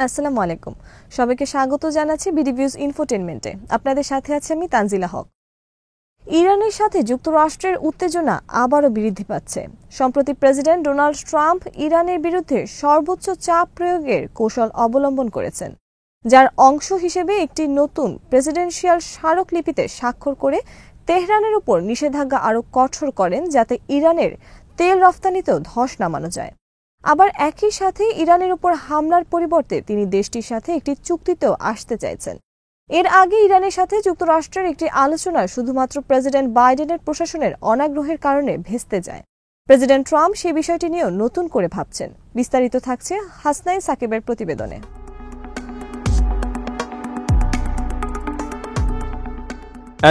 আসসালামু আলাইকুম। সবাইকে স্বাগত জানাচ্ছি বিডিভিউজ ইনফোটেইনমেন্টে। আপনাদের সাথে আছি আমি তানজিলা হক। ইরানের সাথে যুক্তরাষ্ট্রের উত্তেজনা আবারও বৃদ্ধি পাচ্ছে। সম্প্রতি প্রেসিডেন্ট ডোনাল্ড ট্রাম্প ইরানের বিরুদ্ধে সর্বোচ্চ চাপ প্রয়োগের কৌশল অবলম্বন করেছেন, যার অংশ হিসেবে একটি নতুন প্রেসিডেন্সিয়াল স্মারকলিপিতে স্বাক্ষর করে তেহরানের উপর নিষেধাজ্ঞা আরও কঠোর করেন, যাতে ইরানের তেল রফতানিতেও ধস নামানো যায়। আবার একই সাথে ইরানের উপর হামলার পরিবর্তে তিনি দেশটির সাথে একটি চুক্তিতেও আসতে চাইছেন। এর আগে ইরানের সাথে যুক্তরাষ্ট্রের একটি আলোচনা শুধুমাত্র প্রেসিডেন্ট বাইডেনের প্রশাসনের অনাগ্রহের কারণে ভেস্তে যায়। প্রেসিডেন্ট ট্রাম্প সে বিষয়টি নিয়েও নতুন করে ভাবছেন। বিস্তারিত থাকছে হাসনাইন সাকিবের প্রতিবেদনে।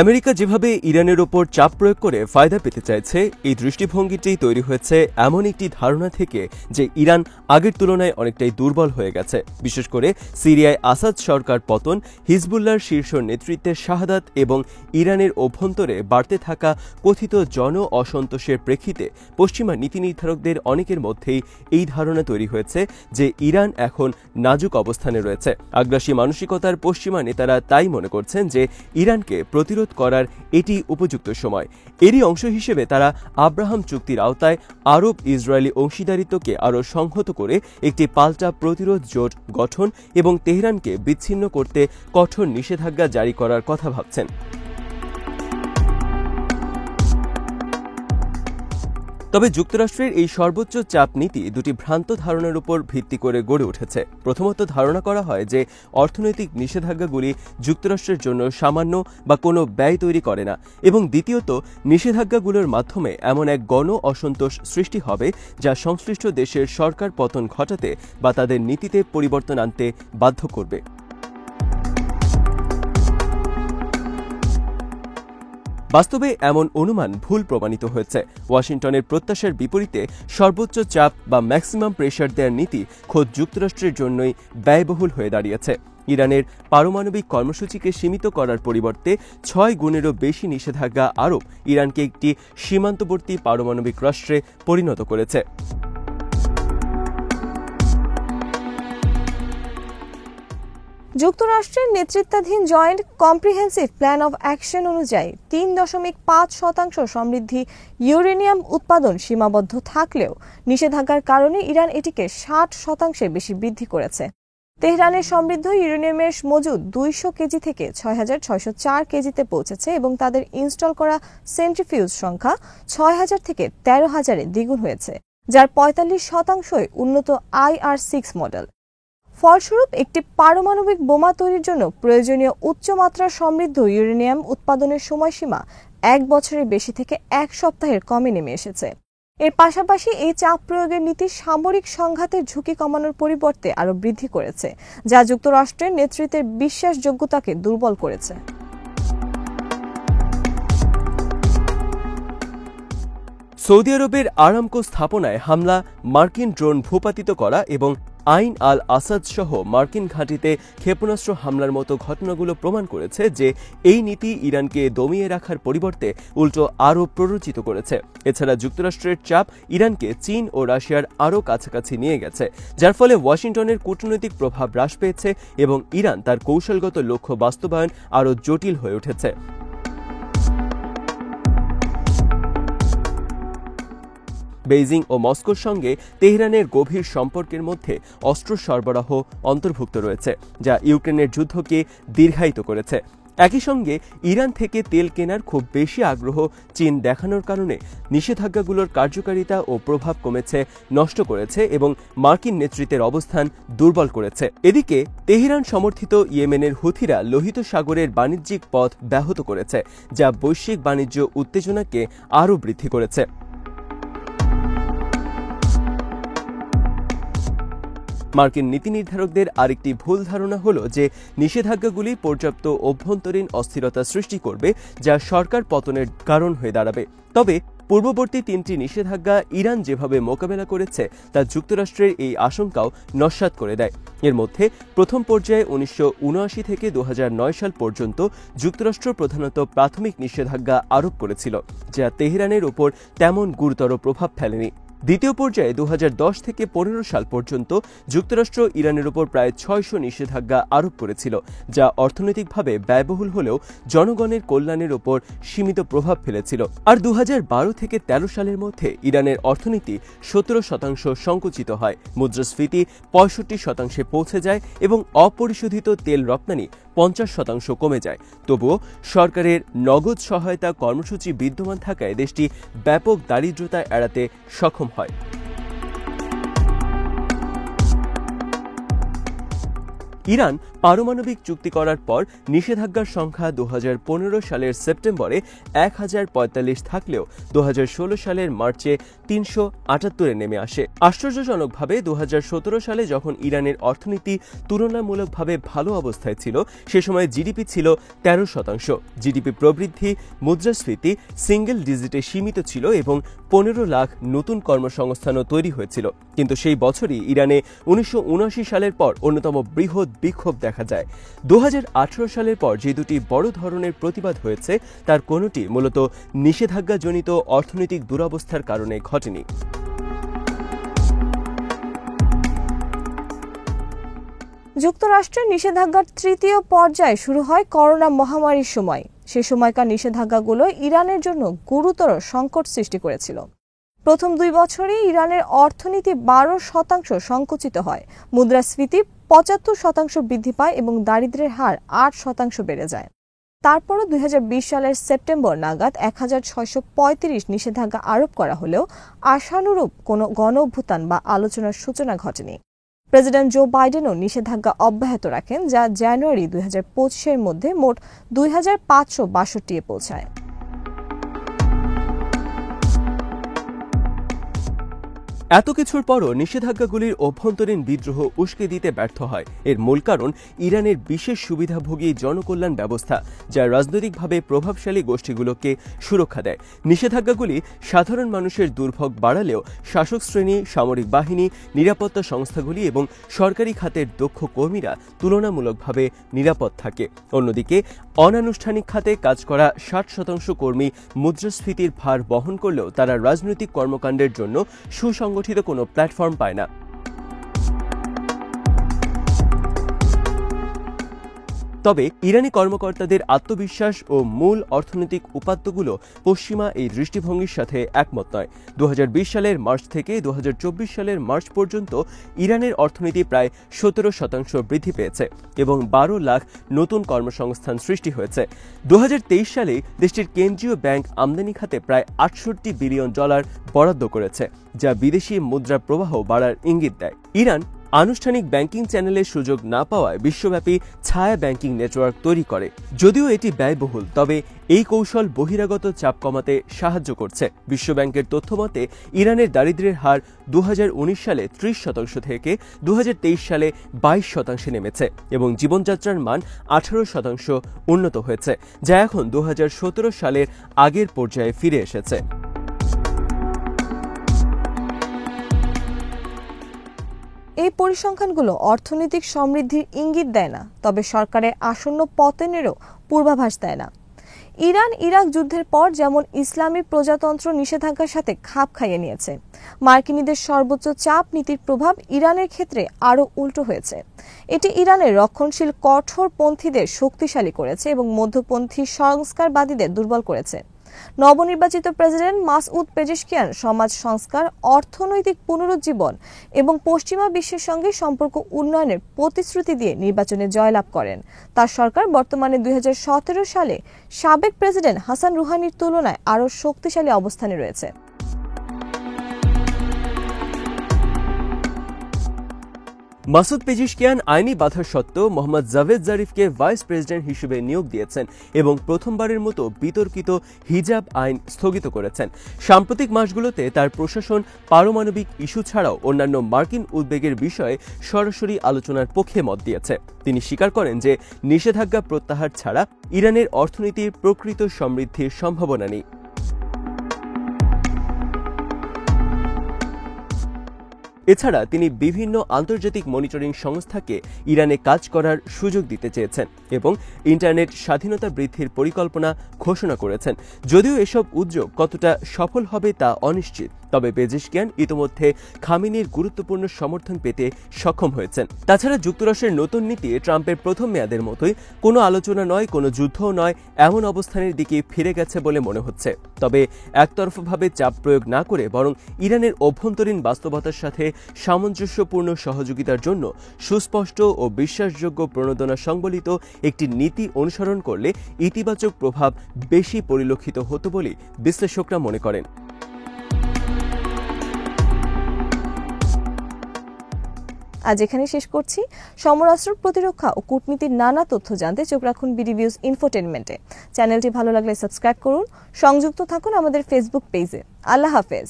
আমেরিকা যেভাবে ইরানের ওপর চাপ প্রয়োগ করে ফায়দা পেতে চাইছে, এই দৃষ্টিভঙ্গিটি তৈরি হয়েছে এমন একটি ধারণা থেকে যে ইরান আগের তুলনায় অনেকটাই দুর্বল হয়ে গেছে। বিশেষ করে সিরিয়ায় আসাদ সরকার পতন, হিজবুল্লাহর শীর্ষ নেতৃত্বের শাহাদাত এবং ইরানের অভ্যন্তরে বাড়তে থাকা কথিত জন অসন্তোষের প্রেক্ষিতে পশ্চিমা নীতি নির্ধারকদের অনেকের মধ্যেই এই ধারণা তৈরি হয়েছে যে ইরান এখন নাজুক অবস্থানে রয়েছে। আগ্রাসী মানসিকতার পশ্চিমা নেতারা তাই মনে করছেন যে ইরানকে প্রতিরোধ করার এটি উপযুক্ত সময়। এরই অংশ হিসেবে তারা আব্রাহাম চুক্তির আওতায় আরব ইসরায়েলি অংশীদারিত্বকে আরও সংহত করে একটি পাল্টা প্রতিরোধ জোট গঠন এবং তেহরানকে বিচ্ছিন্ন করতে কঠোর নিষেধাজ্ঞা জারি করার কথা ভাবছেন। তবে যুক্তরাষ্ট্রের এই সর্বোচ্চ চাপ নীতি দুটি ভ্রান্ত ধারণার উপর ভিত্তি করে গড়ে উঠেছে। প্রথমত, ধারণা করা হয় যে অর্থনৈতিক নিষেধাজ্ঞাগুলি যুক্তরাষ্ট্রের জন্য সামান্য বা কোনো ব্যয় তৈরি করে না, এবং দ্বিতীয়ত, নিষেধাজ্ঞাগুলোর মাধ্যমে এমন এক গণ অসন্তোষ সৃষ্টি হবে যা সংশ্লিষ্ট দেশের সরকার পতন ঘটাতে বা তাদের নীতিতে পরিবর্তন আনতে বাধ্য করবে। বাস্তবে এমন অনুমান ভুল প্রমাণিত হয়েছে। ওয়াশিংটনের প্রত্যাশার বিপরীতে সর্বোচ্চ চাপ বা ম্যাক্সিমাম প্রেশার দেওয়ার নীতি খোদ যুক্তরাষ্ট্রের জন্যই ব্যয়বহুল হয়ে দাঁড়িয়েছে। ইরানের পারমাণবিক কর্মসূচিকে সীমিত করার পরিবর্তে 6 গুণেরও বেশি নিষেধাজ্ঞা আরোপ ইরানকে একটি সীমান্তবর্তী পারমাণবিক রাষ্ট্রে পরিণত করেছে। যুক্তরাষ্ট্রের নেতৃত্বাধীন joint comprehensive plan of action অনুযায়ী 3.5% সমৃদ্ধি ইউরেনিয়াম উৎপাদন সীমাবদ্ধ থাকলেও নিষেধাজ্ঞার কারণে ইরান এটিকে 60% বেশি বৃদ্ধি করেছে। তেহরানের সমৃদ্ধ ইউরেনিয়ামের মজুদ 200 কেজি থেকে 6,604 কেজিতে পৌঁছেছে এবং তাদের ইনস্টল করা সেন্ট্রিফিউজ সংখ্যা 6,000 থেকে 13,000-এ দ্বিগুণ হয়েছে, যার 45%ই উন্নত IR-6 মডেল। ফলস্বরূপ একটি পারমাণবিক বোমা তৈরির জন্য প্রয়োজনীয় উচ্চমাত্রার সমৃদ্ধ ইউরেনিয়াম উৎপাদনের সময়সীমা 1 বছরের বেশি থেকে 1 সপ্তাহের কমে নেমে এসেছে। এর পাশাপাশি এই চাপ প্রয়োগের নীতি সামরিক সংঘাতের ঝুঁকি কমানোর পরিবর্তে আরও বৃদ্ধি করেছে, যা যুক্তরাষ্ট্রের নেতৃত্বের বিশ্বাসযোগ্যতাকে দুর্বল করেছে। সৌদি আরবের আরামকো স্থাপনায় হামলা, মার্কিন ড্রোন ভূপাতিত করা এবং আইন আল আসাদ সহ মার্কিন ঘাঁটিতে ক্ষেপণাস্ত্র হামলার মতো ঘটনাগুলো প্রমাণ করেছে যে এই নীতি ইরানকে দমিয়ে রাখার পরিবর্তে উল্টো আরও প্ররোচিত করেছে। এছাড়া যুক্তরাষ্ট্রের চাপ ইরানকে চীন ও রাশিয়ার আরও কাছাকাছি নিয়ে গেছে, যার ফলে ওয়াশিংটনের কূটনৈতিক প্রভাব হ্রাস পেয়েছে এবং ইরান তার কৌশলগত লক্ষ্য বাস্তবায়ন আরও জটিল হয়ে উঠেছে। বেইজিং ও মস্কোর সঙ্গে তেহরানের গভীর সম্পর্কের মধ্যে অস্ত্র সরবরাহ অন্তর্ভুক্ত রয়েছে, যা ইউক্রেনের যুদ্ধকে দীর্ঘায়িত করেছে। একই সঙ্গে ইরান থেকে তেল কেনার খুব বেশি আগ্রহ চীন দেখানোর কারণে নিষেধাজ্ঞাগুলোর কার্যকারিতা ও প্রভাব কমেছে, নষ্ট করেছে এবং মার্কিন নেতৃত্বের অবস্থান দুর্বল করেছে। এদিকে তেহরান সমর্থিত ইয়েমেনের হুথিরা লোহিত সাগরের বাণিজ্যিক পথ ব্যাহত করেছে, যা বৈশ্বিক বাণিজ্য উত্তেজনাকে আরও বৃদ্ধি করেছে। মার্কিন নীতি নির্ধারকদের আরেকটি ভুল ধারণা হল যে নিষেধাজ্ঞাগুলি পর্যাপ্ত অভ্যন্তরীণ অস্থিরতা সৃষ্টি করবে, যা সরকার পতনের কারণ হয়ে দাঁড়াবে। তবে পূর্ববর্তী 3টি নিষেধাজ্ঞা ইরান যেভাবে মোকাবেলা করেছে তা যুক্তরাষ্ট্রের এই আশঙ্কাও নস্যাৎ করে দেয়। এর মধ্যে প্রথম পর্যায়ে 1979 থেকে 2009 সাল পর্যন্ত যুক্তরাষ্ট্র প্রধানত প্রাথমিক নিষেধাজ্ঞা আরোপ করেছিল, যা তেহরানের ওপর তেমন গুরুতর প্রভাব ফেলেনি। দ্বিতীয় পর্যায়ে 2010 থেকে 15 সাল পর্যন্ত যুক্তরাষ্ট্র ইরানের উপর প্রায় 600 নিষেধাজ্ঞা আরোপ করেছিল, যা অর্থনৈতিকভাবে ব্যয়বহুল হলেও জনগণের কল্যাণের উপর সীমিত প্রভাব ফেলেছিল। আর 2012 থেকে 13 সালের মধ্যে ইরানের অর্থনীতি 17% সংকুচিত হয়, মুদ্রাস্ফীতি 65% পৌঁছে যায় এবং অপরিশোধিত তেল রপ্তানি 50% কমে যায়। তবুও সরকারের নগদ সহায়তা কর্মসূচি বিদ্যমান থাকায় দেশটি ব্যাপক দারিদ্রতা এড়াতে সক্ষম হয়। ইরান পারমাণবিক চুক্তি করার পর নিষেধাজ্ঞার সংখ্যা 2015 সালের সেপ্টেম্বরে 1045 থাকলেও 2016 সালের মার্চে 378-এ নেমে আসে। আশ্চর্যজনকভাবে 2017 সালে যখন ইরানের অর্থনীতি তুলনামূলকভাবে ভালো অবস্থায় ছিল, সে সময় জিডিপি ছিল 13%। জিডিপি প্রবৃদ্ধি, মুদ্রাস্ফীতি সিঙ্গেল ডিজিটে সীমিত ছিল এবং 15 লাখ নতুন কর্মসংস্থানও তৈরি হয়েছিল। কিন্তু সেই বছরই ইরানে 1979 সালের পর অন্যতম বৃহৎ বিক্ষোভ দেখা যায়। 2018 সালের পর যে দুটি বড় ধরনের প্রতিবাদ হয়েছে তার কোনোটি মূলত নিষেধাজ্ঞাজনিত অর্থনৈতিক দুরবস্থার কারণে ঘটেনি। যুক্তরাষ্ট্রের নিষেধাজ্ঞার তৃতীয় পর্যায় শুরু হয় করোনা মহামারীর সময়। সে সময়কার নিষেধাজ্ঞাগুলো ইরানের জন্য গুরুতর সংকট সৃষ্টি করেছিল। প্রথম 2 বছরেই ইরানের অর্থনীতি 12% সংকুচিত হয়, মুদ্রাস্ফীতি 75% বৃদ্ধি পায় এবং দারিদ্র্যের হার 8% বেড়ে যায়। তারপরও 2020 সালের সেপ্টেম্বর নাগাদ 1635 নিষেধাজ্ঞা আরোপ করা হলেও আশানুরূপ কোনো গণ অভ্যুত্থান বা আলোচনার সূচনা ঘটেনি। প্রেসিডেন্ট জো বাইডেনও নিষেধাজ্ঞা অব্যাহত রাখেন, যা জানুয়ারি 2025-এর মধ্যে মোট 2562-এ পৌঁছায়। এত কিছুর পরও নিষেধাজ্ঞাগুলির অভ্যন্তরীণ বিদ্রোহ উস্কে দিতে ব্যর্থ হয়। এর মূল কারণ ইরানের বিশেষ সুবিধাভোগী জনকল্যাণ ব্যবস্থা, যা রাজনৈতিকভাবে প্রভাবশালী গোষ্ঠীগুলোকে সুরক্ষা দেয়। নিষেধাজ্ঞাগুলি সাধারণ মানুষের দুর্ভোগ বাড়ালেও শাসক শ্রেণী, সামরিক বাহিনী, নিরাপত্তা সংস্থাগুলি এবং সরকারি খাতের দক্ষ কর্মীরা তুলনামূলকভাবে নিরাপদ থাকে। অন্যদিকে অনানুষ্ঠানিক খাতে কাজ করা 60% কর্মী মুদ্রাস্ফীতির ভার বহন করলেও তারা রাজনৈতিক কর্মকাণ্ডের জন্য সুসংগঠিত কোনো প্ল্যাটফর্ম পায় না। তবে ইরানি কর্মকর্তাদের আত্মবিশ্বাস ও মূল অর্থনৈতিক উপাত্তগুলো পশ্চিমা এই দৃষ্টিভঙ্গির সাথে একমত নয়। 2020 সালের মার্চ থেকে 2024 সালের মার্চ পর্যন্ত ইরানের অর্থনীতি প্রায় 17% বৃদ্ধি পেয়েছে এবং 12 লাখ নতুন কর্মসংস্থান সৃষ্টি হয়েছে। 2023 সালে দেশটির কেন্দ্রীয় ব্যাংক আমদানি খাতে প্রায় $68 বিলিয়ন বরাদ্দ করেছে, যা বিদেশি মুদ্রা প্রবাহ বাড়ার ইঙ্গিত দেয়। ইরান আনুষ্ঠানিক ব্যাংকিং চ্যানেলের সুযোগ না পাওয়ায় বিশ্বব্যাপী ছায়া ব্যাংকিং নেটওয়ার্ক তৈরি করে। যদিও এটি ব্যয়বহুল, তবে এই কৌশল বহিরাগত চাপ কমাতে সাহায্য করছে। বিশ্বব্যাংকের তথ্যমতে ইরানের দারিদ্র্যের হার 2019 সালে 30% থেকে 2023 সালে 22% নেমেছে এবং জীবনযাত্রার মান 18% উন্নত হয়েছে, যা এখন 2017 সালের আগের পর্যায়ে ফিরে এসেছে। এই পরিসংখ্যানগুলো অর্থনৈতিক সমৃদ্ধির ইঙ্গিত দেয় না, তবে সরকারের আসন্ন পতনেরও পূর্বাভাস দেয় না। ইরান ইরাক যুদ্ধের পর যেমন ইসলামী প্রজাতন্ত্র নিষেধাজ্ঞার সাথে খাপ খাইয়ে নিয়েছে, মার্কিনীদের সর্বোচ্চ চাপ নীতির প্রভাব ইরানের ক্ষেত্রে আরও উল্টো হয়েছে। এটি ইরানের রক্ষণশীল কঠোরপন্থীদের শক্তিশালী করেছে এবং মধ্যপন্থী সংস্কারবাদীদের দুর্বল করেছে। নবনির্বাচিত প্রেসিডেন্ট মাসউদ পেজেশকিয়ান সমাজ সংস্কার, অর্থনৈতিক পুনরুজ্জীবন এবং পশ্চিমা বিশ্বের সঙ্গে সম্পর্ক উন্নয়নের প্রতিশ্রুতি দিয়ে নির্বাচনে জয়লাভ করেন। তার সরকার বর্তমানে 2017 সালে সাবেক প্রেসিডেন্ট হাসান রুহানির তুলনায় আরও শক্তিশালী অবস্থানে রয়েছে। মাসুদ পেজিশকিয়ান আইনি বাধা সত্ত্বেও মোহাম্মদ জাভেদ জারিফকে ভাইস প্রেসিডেন্ট হিসেবে নিয়োগ দিয়েছেন এবং প্রথমবারের মতো বিতর্কিত হিজাব আইন স্থগিত করেছেন। সাম্প্রতিক মাসগুলোতে তার প্রশাসন পারমাণবিক ইস্যু ছাড়াও অন্যান্য মার্কিন উদ্বেগের বিষয়ে সরাসরি আলোচনার পক্ষে মত দিয়েছে। তিনি স্বীকার করেন যে নিষেধাজ্ঞা প্রত্যাহার ছাড়া ইরানের অর্থনীতির প্রকৃত সমৃদ্ধির সম্ভাবনা নেই। এছাড়া তিনি বিভিন্ন আন্তর্জাতিক মনিটরিং সংস্থাকে ইরানে কাজ করার সুযোগ দিতে চেয়েছেন এবং ইন্টারনেট স্বাধীনতা বৃদ্ধির পরিকল্পনা ঘোষণা করেছেন। যদিও এসব উদ্যোগ কতটা সফল হবে তা অনিশ্চিত, তবে পেজেশকিয়ান ইতোমধ্যে খামেনির গুরুত্বপূর্ণ সমর্থন পেতে সক্ষম হয়েছেন। তাছাড়া যুক্তরাষ্ট্রের নতুন নীতি ট্রাম্পের প্রথম মেয়াদের মতোই কোনো আলোচনা নয়, কোনো যুদ্ধও নয়, এমন অবস্থানের দিকে ফিরে গেছে বলে মনে হচ্ছে। তবে একতরফাভাবে চাপ প্রয়োগ না করে বরং ইরানের অভ্যন্তরীণ বাস্তবতার সাথে সামঞ্জস্যপূর্ণ সহযোগিতার জন্য সুস্পষ্ট ও বিশ্বাসযোগ্য প্রণোদনা সংবলিত একটি নীতি অনুসরণ করলে ইতিবাচক প্রভাব বেশি পরিলক্ষিত হতো বলে বিশ্লেষকরা মনে করেন। আজ এখানে শেষ করছি। সমরাস্ত্র, প্রতিরক্ষা ও কূটনীতির নানা তথ্য জানতে চোখ রাখুন বিডিভিউজ ইনফোটেনমেন্টে। চ্যানেলটি ভালো লাগলে সাবস্ক্রাইব করুন, সংযুক্ত থাকুন আমাদের ফেসবুক পেজে। আল্লাহ হাফেজ।